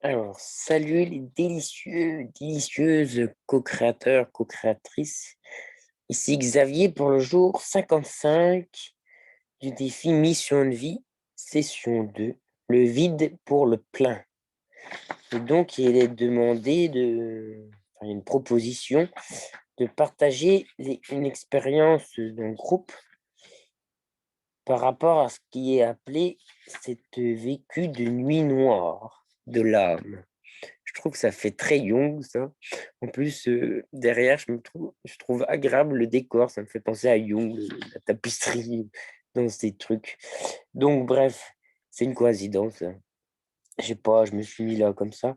Alors, salut les délicieuses co-créateurs, co-créatrices. Ici Xavier pour le jour 55 du défi Mission de vie, session 2, le vide pour le plein. Et donc, il est demandé une proposition de partager une expérience d'un groupe par rapport à ce qui est appelé cette vécu de nuit noire de l'âme. Je trouve que ça fait très Jung, ça. En plus, derrière, je trouve agréable le décor. Ça me fait penser à Jung, la tapisserie, dans ces trucs. Donc, bref, c'est une coïncidence, hein. Je sais pas, je me suis mis là comme ça.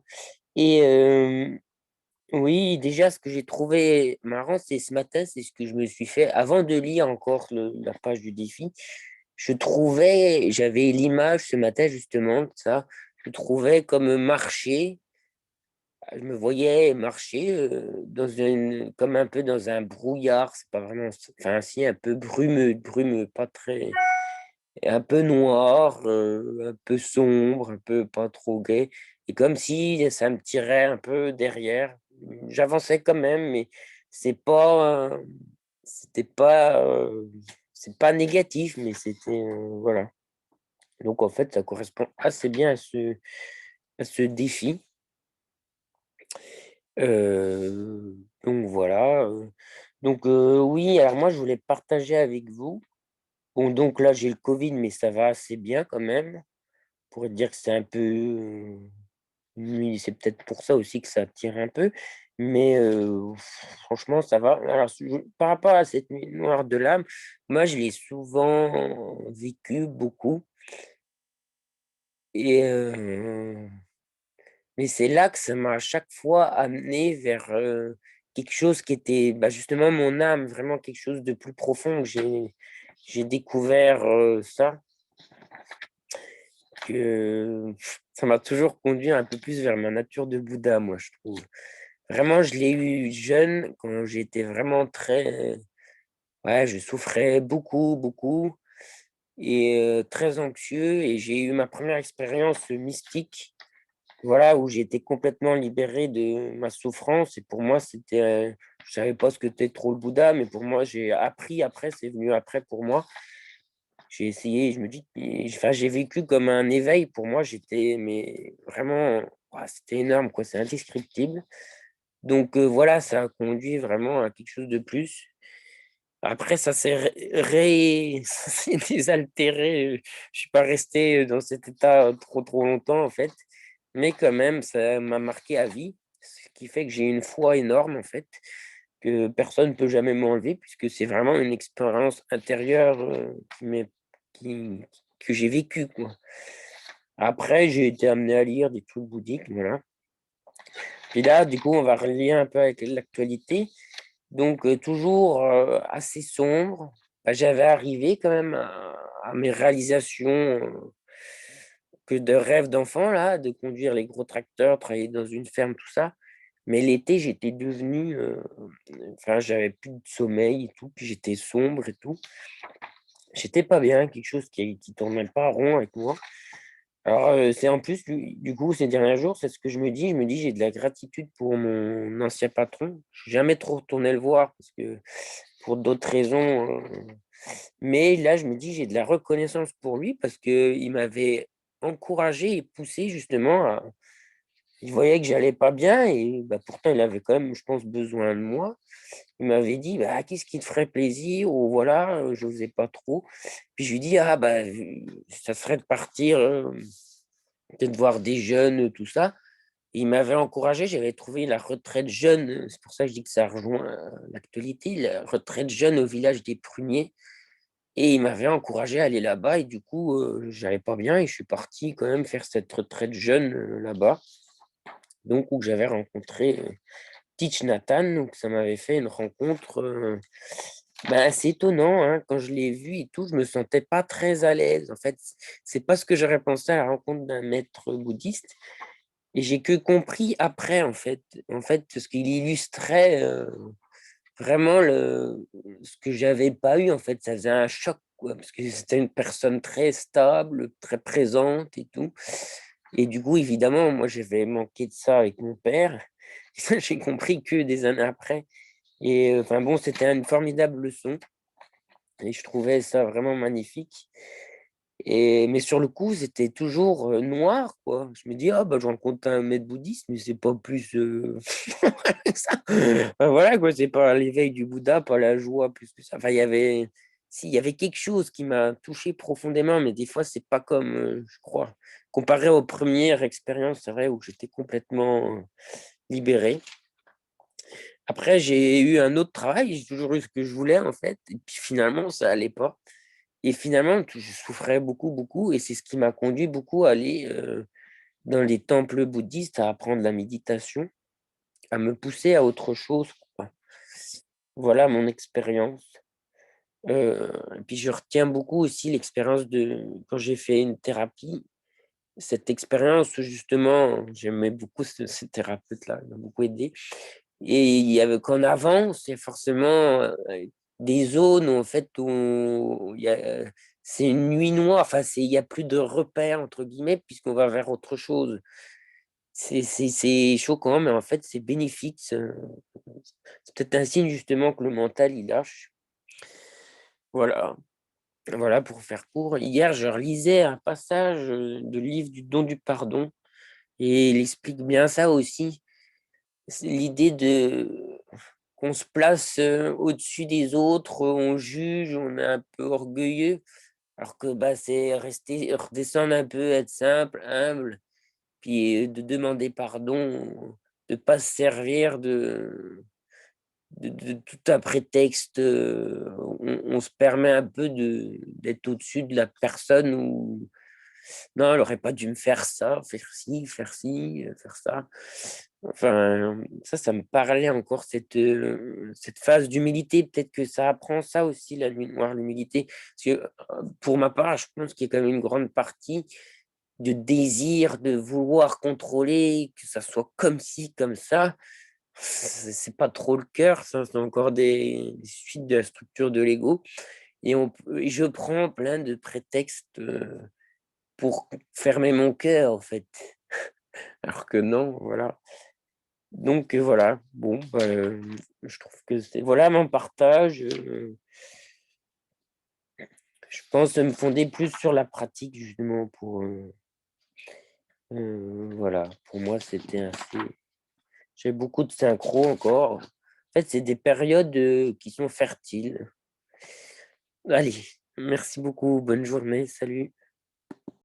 Et oui, déjà, ce que j'ai trouvé marrant, c'est ce matin, c'est ce que je me suis fait avant de lire encore la page du défi. J'avais l'image ce matin, justement, de ça. Je trouvais comme marcher. Je me voyais marcher comme un peu dans un brouillard, c'est pas vraiment, enfin, si, un peu brumeux, pas très, un peu noir, un peu sombre, un peu pas trop gai, et comme si ça me tirait un peu derrière. J'avançais quand même, mais c'est pas, c'était pas, c'est pas négatif, mais c'était, voilà. Donc en fait, ça correspond assez bien à ce défi. Donc voilà. Oui, alors moi je voulais partager avec vous. Bon, donc là j'ai le Covid, mais ça va assez bien quand même. On pourrait dire que c'est un peu. Oui, c'est peut-être pour ça aussi que ça tire un peu. Mais franchement, ça va. Alors, par rapport à cette nuit noire de l'âme, moi je l'ai souvent vécu beaucoup. Et mais c'est là que ça m'a à chaque fois amené vers, quelque chose qui était, bah, justement mon âme, vraiment quelque chose de plus profond que j'ai découvert, ça, que ça m'a toujours conduit un peu plus vers ma nature de Bouddha, moi, je trouve. Vraiment, je l'ai eu jeune, quand j'étais vraiment très ouais, je souffrais beaucoup et très anxieux, et j'ai eu ma première expérience mystique. Voilà, où j'étais complètement libéré de ma souffrance, et pour moi, c'était, je savais pas ce que c'était trop le Bouddha, mais pour moi, j'ai appris après, c'est venu après pour moi. J'ai essayé, je me dis, enfin, j'ai vécu comme un éveil. Pour moi, j'étais, mais vraiment, ouah, c'était énorme, quoi, c'est indescriptible. Donc voilà, ça a conduit vraiment à quelque chose de plus. Après, ça s'est ça s'est désaltéré. Je suis pas resté dans cet état trop longtemps, en fait. Mais quand même, ça m'a marqué à vie. Ce qui fait que j'ai une foi énorme, en fait, que personne ne peut jamais m'enlever, puisque c'est vraiment une expérience intérieure qui, que j'ai vécue, quoi. Après, j'ai été amené à lire des trucs bouddhiques, voilà. Puis là, du coup, on va relier un peu avec l'actualité. Donc, toujours assez sombre. Bah, j'avais arrivé quand même à mes réalisations que de rêve d'enfant, là, de conduire les gros tracteurs, travailler dans une ferme, tout ça. Mais l'été, j'étais devenu, enfin, j'avais plus de sommeil et tout, puis j'étais sombre et tout. J'étais pas bien, quelque chose qui tournait pas rond avec moi. Alors, c'est en plus, du coup, ces derniers jours, c'est ce que je me dis. Je me dis, j'ai de la gratitude pour mon ancien patron. Je suis jamais trop retourné le voir parce que pour d'autres raisons. Mais là, je me dis, j'ai de la reconnaissance pour lui parce que il m'avait encouragé et poussé justement à. Il voyait que j'allais pas bien, et bah, pourtant, il avait quand même, je pense, besoin de moi. Il m'avait dit: «Bah, qu'est-ce qui te ferait plaisir?» ou voilà, je n'osais pas trop. Puis je lui dis: «Ah bah, ça serait de partir, peut-être voir des jeunes, tout ça». Et il m'avait encouragé, j'avais trouvé la retraite jeune, c'est pour ça que je dis que ça rejoint, l'actualité, la retraite jeune au village des Pruniers, et il m'avait encouragé à aller là-bas, et du coup, j'allais pas bien, et je suis parti quand même faire cette retraite jeune, là-bas. Donc où j'avais rencontré, Thich Nhat Hanh, donc ça m'avait fait une rencontre, bah, assez étonnant, hein. Quand je l'ai vu et tout, je me sentais pas très à l'aise. En fait, c'est pas ce que j'aurais pensé à la rencontre d'un maître bouddhiste, et j'ai que compris après, en fait. En fait, parce qu'il illustrait, vraiment ce que j'avais pas eu, en fait. Ça faisait un choc, quoi, parce que c'était une personne très stable, très présente et tout. Et du coup, évidemment, moi, j'avais manqué de ça avec mon père. Et ça, j'ai compris que des années après. Et enfin bon, c'était une formidable leçon et je trouvais ça vraiment magnifique. Mais sur le coup, c'était toujours noir, quoi. Je me dis, ah, bah, je rencontre un maître bouddhiste, mais c'est pas plus ça. Enfin, voilà, quoi, c'est pas l'éveil du Bouddha, pas la joie, plus que ça. Enfin, si, il y avait quelque chose qui m'a touché profondément, mais des fois, c'est pas comme, je crois, comparé aux premières expériences, c'est vrai, où j'étais complètement libéré. Après, j'ai eu un autre travail, j'ai toujours eu ce que je voulais, en fait, et puis finalement, ça allait pas. Et finalement, je souffrais beaucoup, beaucoup, et c'est ce qui m'a conduit beaucoup à aller dans les temples bouddhistes, à apprendre la méditation, à me pousser à autre chose, quoi. Voilà mon expérience. Et puis je retiens beaucoup aussi l'expérience de quand j'ai fait une thérapie, cette expérience où justement, j'aimais beaucoup ce thérapeute-là, il m'a beaucoup aidé. Et il y avait qu'en avance, il y a forcément des zones où, en fait, où c'est une nuit noire, enfin, il n'y a plus de repères, entre guillemets, puisqu'on va vers autre chose. C'est choquant, mais en fait, c'est bénéfique. C'est peut-être un signe justement que le mental, il lâche. Voilà, voilà pour faire court. Hier, je relisais un passage de livre du don du pardon, et il explique bien ça aussi. C'est l'idée de qu'on se place au-dessus des autres, on juge, on est un peu orgueilleux, alors que bah, c'est rester, redescendre un peu, être simple, humble, puis de demander pardon, de ne pas se servir de tout un prétexte. On se permet un peu d'être au-dessus de la personne où non, elle aurait pas dû me faire ci, faire ça. Enfin, ça me parlait encore, cette phase d'humilité. Peut-être que ça apprend ça aussi, la nuit noire, l'humilité. Parce que pour ma part, je pense qu'il y a quand même une grande partie de désir, de vouloir contrôler, que ça soit comme ci, comme ça. C'est pas trop le cœur, ça, c'est encore des suites de la structure de l'ego. Et je prends plein de prétextes pour fermer mon cœur, en fait. Alors que non, voilà. Donc voilà, bon, bah, je trouve que c'est voilà mon partage. Je pense me fonder plus sur la pratique justement voilà, pour moi c'était assez. J'ai beaucoup de synchro encore. En fait, c'est des périodes qui sont fertiles. Allez, merci beaucoup, bonne journée, salut.